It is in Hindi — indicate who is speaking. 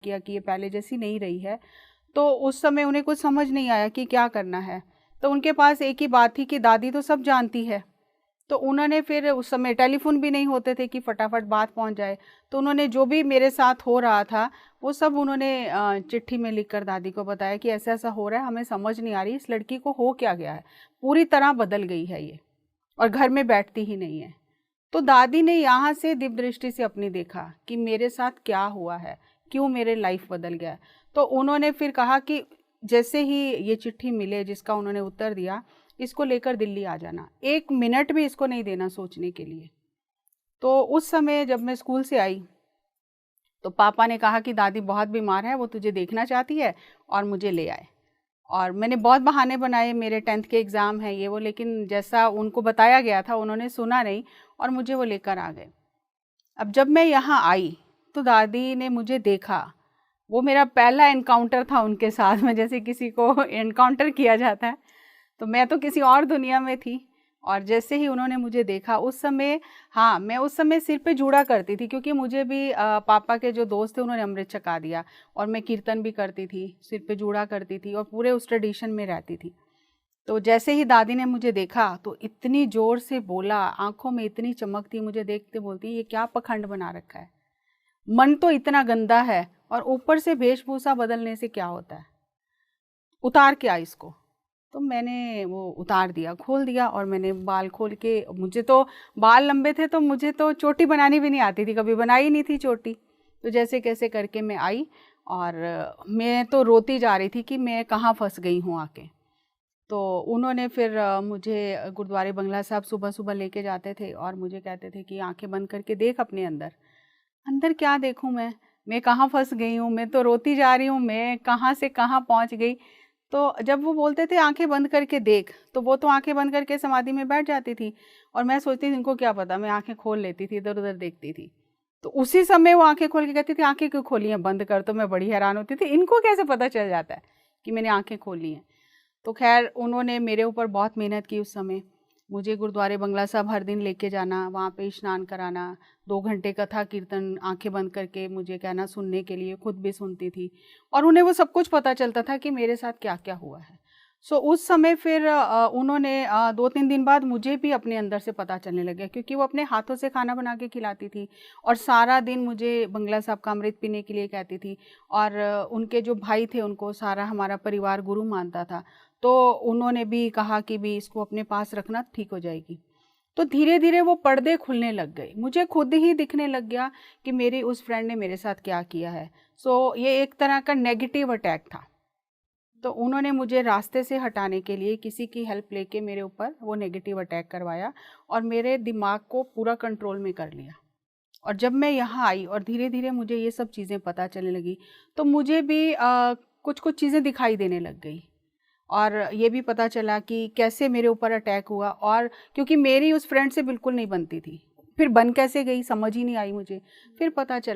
Speaker 1: किया कि ये पहले जैसी नहीं रही है। तो उस समय उन्हें कुछ समझ नहीं आया कि क्या करना है। तो उनके पास एक ही बात थी कि दादी तो सब जानती है। तो उन्होंने फिर, उस समय टेलीफोन भी नहीं होते थे कि फटाफट बात पहुंच जाए, तो उन्होंने जो भी मेरे साथ हो रहा था वो सब उन्होंने चिट्ठी में लिखकर दादी को बताया कि ऐसा ऐसा हो रहा है, हमें समझ नहीं आ रही इस लड़की को हो क्या गया है, पूरी तरह बदल गई है ये और घर में बैठती ही नहीं है। तो दादी ने यहाँ से दिव्य दृष्टि से अपनी देखा कि मेरे साथ क्या हुआ है, क्यों मेरे लाइफ बदल गया है। तो उन्होंने फिर कहा कि जैसे ही ये चिट्ठी मिले जिसका उन्होंने उत्तर दिया, इसको लेकर दिल्ली आ जाना, 1 मिनट भी इसको नहीं देना सोचने के लिए। तो उस समय जब मैं स्कूल से आई तो पापा ने कहा कि दादी बहुत बीमार है, वो तुझे देखना चाहती है और मुझे ले आए। और मैंने बहुत बहाने बनाए, मेरे 10th के एग्ज़ाम है ये वो, लेकिन जैसा उनको बताया गया था उन्होंने सुना नहीं और मुझे वो लेकर आ गए। अब जब मैं यहाँ आई तो दादी ने मुझे देखा, वो मेरा पहला एनकाउंटर था उनके साथ में, जैसे किसी को एनकाउंटर किया जाता है। तो मैं तो किसी और दुनिया में थी। और जैसे ही उन्होंने मुझे देखा उस समय, हाँ, मैं उस समय सिर पे जूड़ा करती थी क्योंकि मुझे भी पापा के जो दोस्त थे उन्होंने अमृत छका दिया और मैं कीर्तन भी करती थी, सिर पे जूड़ा करती थी और पूरे उस ट्रेडिशन में रहती थी। तो जैसे ही दादी ने मुझे देखा तो इतनी ज़ोर से बोला, आंखों में इतनी चमक थी, मुझे देखते बोलती ये क्या पखंड बना रखा है, मन तो इतना गंदा है और ऊपर से वेशभूषा बदलने से क्या होता है, उतार क्या इसको। तो मैंने वो उतार दिया, खोल दिया और मैंने बाल खोल के, मुझे तो बाल लंबे थे तो मुझे तो चोटी बनानी भी नहीं आती थी, कभी बनाई नहीं थी चोटी। तो जैसे कैसे करके मैं आई और मैं तो रोती जा रही थी कि मैं कहाँ फंस गई हूँ आके। तो उन्होंने फिर मुझे गुरुद्वारे बंगला साहब सुबह सुबह लेके जाते थे और मुझे कहते थे कि आंखें बंद करके देख अपने अंदर। अंदर क्या देखूँ मैं कहाँ फंस गई हूँ, मैं तो रोती जा रही हूँ, मैं कहाँ से कहाँ पहुँच गई। तो जब वो बोलते थे आंखें बंद करके देख, तो वो तो आंखें बंद करके समाधि में बैठ जाती थी और मैं सोचती थी इनको क्या पता, मैं आंखें खोल लेती थी, इधर उधर देखती थी। तो उसी समय वो आंखें खोल के कहती थी आंखें क्यों खोली हैं, बंद कर। तो मैं बड़ी हैरान होती थी, इनको कैसे पता चल जाता है कि मैंने आंखें खोली हैं। तो खैर उन्होंने मेरे ऊपर बहुत मेहनत की उस समय, मुझे गुरुद्वारे बंगला साहब हर दिन लेके जाना, वहाँ पे स्नान कराना, 2 घंटे कथा कीर्तन आंखें बंद करके मुझे कहना सुनने के लिए, खुद भी सुनती थी और उन्हें वो सब कुछ पता चलता था कि मेरे साथ क्या क्या हुआ है। सो उस समय फिर उन्होंने 2-3 दिन बाद मुझे भी अपने अंदर से पता चलने लग गया क्योंकि वो अपने हाथों से खाना बना के खिलाती थी और सारा दिन मुझे बंगला साहब का अमृत पीने के लिए कहती थी। और उनके जो भाई थे उनको सारा हमारा परिवार गुरु मानता था, तो उन्होंने भी कहा कि भी इसको अपने पास रखना, ठीक हो जाएगी। तो धीरे धीरे वो पर्दे खुलने लग गए, मुझे खुद ही दिखने लग गया कि मेरी उस फ्रेंड ने मेरे साथ क्या किया है। सो ये एक तरह का नेगेटिव अटैक था। तो उन्होंने मुझे रास्ते से हटाने के लिए किसी की हेल्प लेके मेरे ऊपर वो नेगेटिव अटैक करवाया और मेरे दिमाग को पूरा कंट्रोल में कर लिया। और जब मैं यहाँ आई और धीरे धीरे मुझे ये सब चीज़ें पता चलने लगी तो मुझे भी कुछ कुछ चीज़ें दिखाई देने लग गई और ये भी पता चला कि कैसे मेरे ऊपर अटैक हुआ। और क्योंकि मेरी उस फ्रेंड से बिल्कुल नहीं बनती थी, फिर बन कैसे गई समझ ही नहीं आई मुझे। फिर पता चला